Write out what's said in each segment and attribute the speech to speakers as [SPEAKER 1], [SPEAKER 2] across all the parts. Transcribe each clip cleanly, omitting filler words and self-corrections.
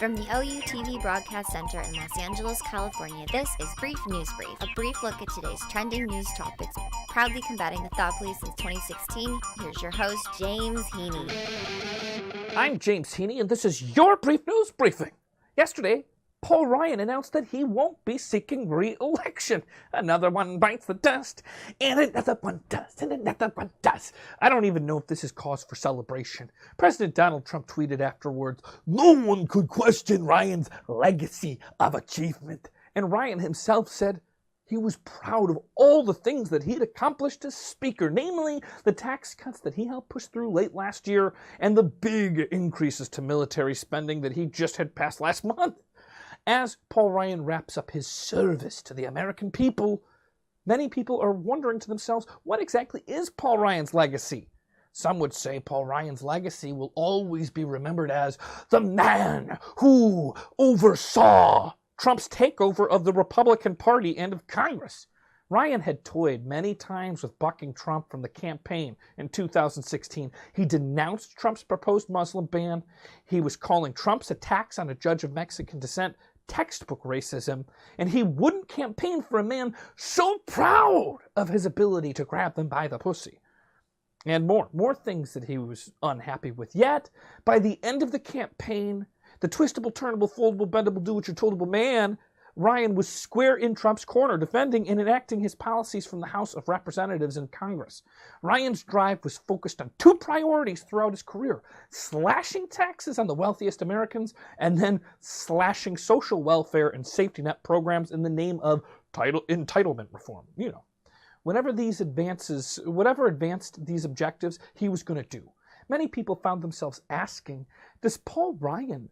[SPEAKER 1] From the OUTV Broadcast Center in Los Angeles, California, this is Brief News Brief, a brief look at today's trending news topics, proudly combating the thought police since 2016. Here's your host, James Heaney.
[SPEAKER 2] I'm James Heaney, and this is your Brief News Briefing. Yesterday, Paul Ryan announced that he won't be seeking re-election. Another one bites the dust, and another one does, and another one does. I don't even know if this is cause for celebration. President Donald Trump tweeted afterwards, "No one could question Ryan's legacy of achievement." And Ryan himself said he was proud of all the things that he'd accomplished as Speaker, namely the tax cuts that he helped push through late last year and the big increases to military spending that he just had passed last month. As Paul Ryan wraps up his service to the American people, many people are wondering to themselves, what exactly is Paul Ryan's legacy? Some would say Paul Ryan's legacy will always be remembered as the man who oversaw Trump's takeover of the Republican Party and of Congress. Ryan had toyed many times with bucking Trump from the campaign in 2016. He denounced Trump's proposed Muslim ban. He was calling Trump's attacks on a judge of Mexican descent textbook racism, and he wouldn't campaign for a man so proud of his ability to grab them by the pussy. And more things that he was unhappy with. Yet, by the end of the campaign, the twistable, turnable, foldable, bendable, do-what-you're-toldable man, Ryan was square in Trump's corner, defending and enacting his policies from the House of Representatives and Congress. Ryan's drive was focused on two priorities throughout his career: slashing taxes on the wealthiest Americans, and then slashing social welfare and safety net programs in the name of entitlement reform. You know, whatever advanced these objectives, he was going to do. Many people found themselves asking, does Paul Ryan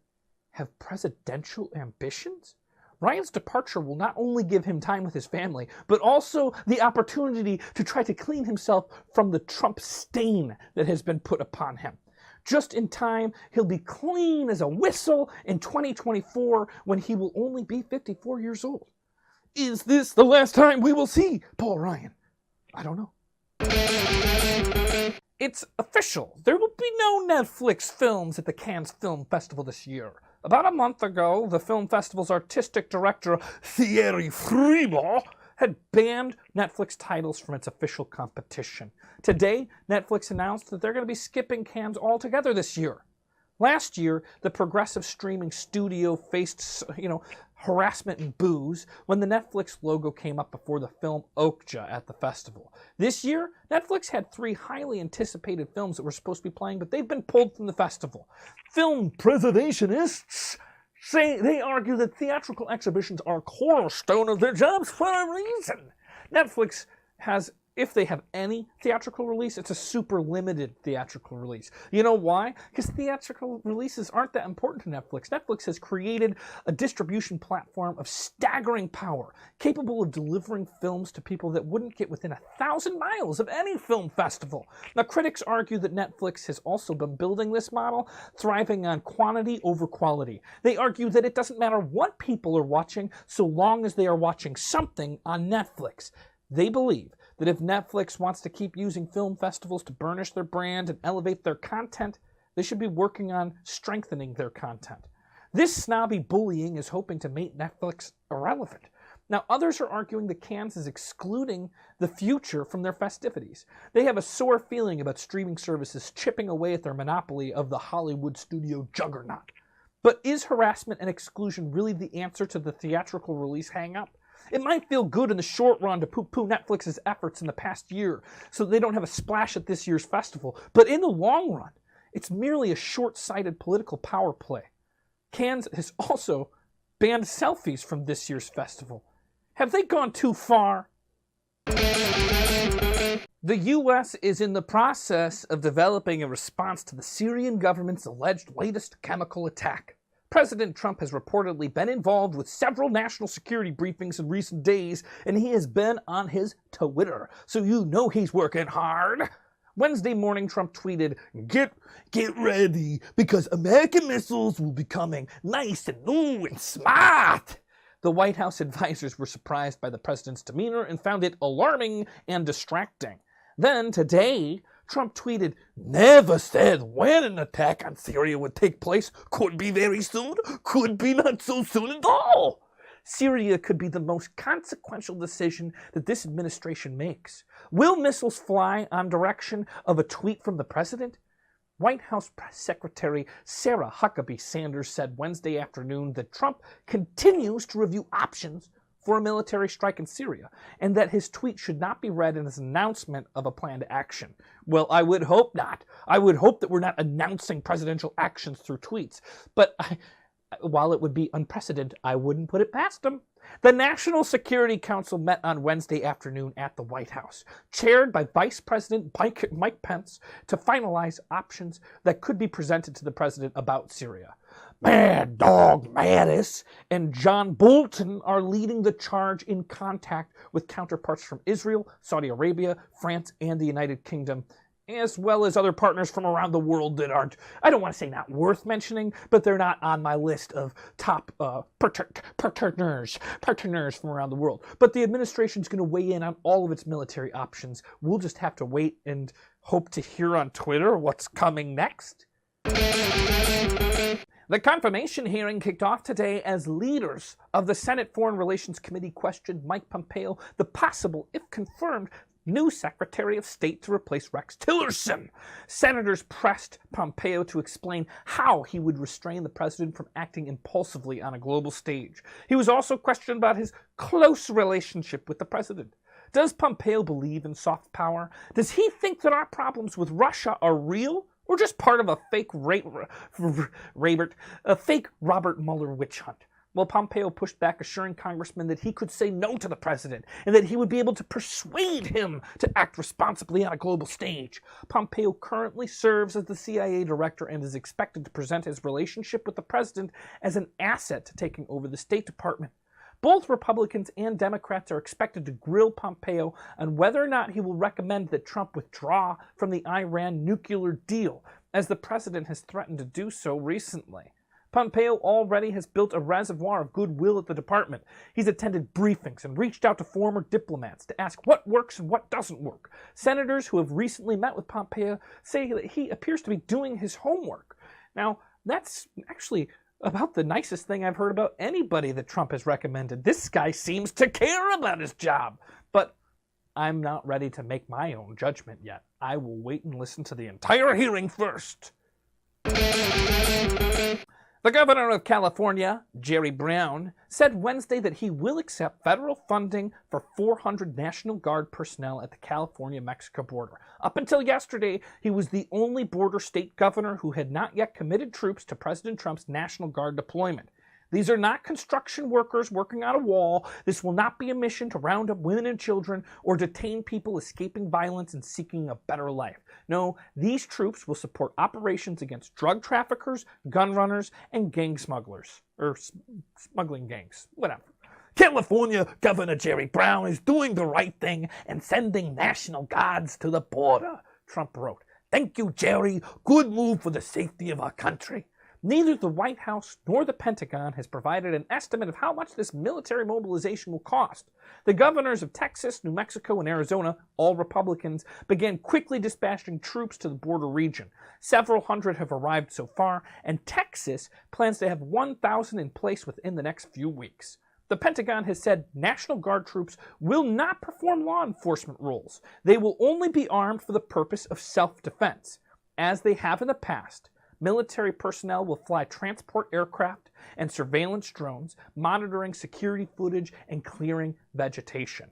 [SPEAKER 2] have presidential ambitions? Ryan's departure will not only give him time with his family, but also the opportunity to try to clean himself from the Trump stain that has been put upon him. Just in time, he'll be clean as a whistle in 2024 when he will only be 54 years old. Is this the last time we will see Paul Ryan? I don't know. It's official. There will be no Netflix films at the Cannes Film Festival this year. About a month ago, the film festival's artistic director, Thierry Fribourg, had banned Netflix titles from its official competition. Today, Netflix announced that they're going to be skipping Cannes altogether this year. Last year, the progressive streaming studio faced, harassment and boos when the Netflix logo came up before the film Okja at the festival. This year, Netflix had 3 highly anticipated films that were supposed to be playing, but they've been pulled from the festival. Film preservationists they argue that theatrical exhibitions are a cornerstone of their jobs for a reason. Netflix has, if they have any theatrical release, it's a super limited theatrical release. You know why? Because theatrical releases aren't that important to Netflix. Netflix has created a distribution platform of staggering power, capable of delivering films to people that wouldn't get within 1,000 miles of any film festival. Now, critics argue that Netflix has also been building this model, thriving on quantity over quality. They argue that it doesn't matter what people are watching, so long as they are watching something on Netflix. They believe that if Netflix wants to keep using film festivals to burnish their brand and elevate their content, they should be working on strengthening their content. This snobby bullying is hoping to make Netflix irrelevant. Now, others are arguing that Cannes is excluding the future from their festivities. They have a sore feeling about streaming services chipping away at their monopoly of the Hollywood studio juggernaut. But is harassment and exclusion really the answer to the theatrical release hang-up? It might feel good in the short run to poo-poo Netflix's efforts in the past year so they don't have a splash at this year's festival, but in the long run, it's merely a short-sighted political power play. Cannes has also banned selfies from this year's festival. Have they gone too far? The U.S. is in the process of developing a response to the Syrian government's alleged latest chemical attack. President Trump has reportedly been involved with several national security briefings in recent days, and he has been on his Twitter, so you know he's working hard. Wednesday morning, Trump tweeted, Get ready, because American missiles will be coming nice and new and smart." The White House advisors were surprised by the president's demeanor and found it alarming and distracting. Then, today, Trump tweeted, "Never said when an attack on Syria would take place. Could be very soon, could be not so soon at all." Syria could be the most consequential decision that this administration makes. Will missiles fly on direction of a tweet from the president? White House Press Secretary Sarah Huckabee Sanders said Wednesday afternoon that Trump continues to review options for a military strike in Syria, and that his tweet should not be read as an announcement of a planned action. Well, I would hope not. I would hope that we're not announcing presidential actions through tweets. But while it would be unprecedented, I wouldn't put it past him. The National Security Council met on Wednesday afternoon at the White House, chaired by Vice President Mike Pence, to finalize options that could be presented to the president about Syria. Mad Dog Mattis and John Bolton are leading the charge in contact with counterparts from Israel, Saudi Arabia, France, and the United Kingdom, as well as other partners from around the world that aren't, I don't want to say not worth mentioning, but they're not on my list of top partners from around the world. But the administration's going to weigh in on all of its military options. We'll just have to wait and hope to hear on Twitter what's coming next. The confirmation hearing kicked off today as leaders of the Senate Foreign Relations Committee questioned Mike Pompeo, the possible, if confirmed, new Secretary of State to replace Rex Tillerson. Senators pressed Pompeo to explain how he would restrain the president from acting impulsively on a global stage. He was also questioned about his close relationship with the president. Does Pompeo believe in soft power? Does he think that our problems with Russia are real, or just part of a fake Robert Mueller witch hunt? Well, Pompeo pushed back, assuring congressmen that he could say no to the president and that he would be able to persuade him to act responsibly on a global stage. Pompeo currently serves as the CIA director and is expected to present his relationship with the president as an asset to taking over the State Department. Both Republicans and Democrats are expected to grill Pompeo on whether or not he will recommend that Trump withdraw from the Iran nuclear deal, as the president has threatened to do so recently. Pompeo already has built a reservoir of goodwill at the department. He's attended briefings and reached out to former diplomats to ask what works and what doesn't work. Senators who have recently met with Pompeo say that he appears to be doing his homework. Now, that's actually about the nicest thing I've heard about anybody that Trump has recommended. This guy seems to care about his job. But I'm not ready to make my own judgment yet. I will wait and listen to the entire hearing first. The governor of California, Jerry Brown, said Wednesday that he will accept federal funding for 400 National Guard personnel at the California-Mexico border. Up until yesterday, he was the only border state governor who had not yet committed troops to President Trump's National Guard deployment. These are not construction workers working on a wall. This will not be a mission to round up women and children or detain people escaping violence and seeking a better life. No, these troops will support operations against drug traffickers, gun runners, and gang smugglers. Or smuggling gangs, whatever. California Governor Jerry Brown is doing the right thing and sending National Guards to the border, Trump wrote. Thank you, Jerry. Good move for the safety of our country. Neither the White House nor the Pentagon has provided an estimate of how much this military mobilization will cost. The governors of Texas, New Mexico, and Arizona, all Republicans, began quickly dispatching troops to the border region. Several hundred have arrived so far, and Texas plans to have 1,000 in place within the next few weeks. The Pentagon has said National Guard troops will not perform law enforcement roles. They will only be armed for the purpose of self-defense. As they have in the past, military personnel will fly transport aircraft and surveillance drones, monitoring security footage and clearing vegetation.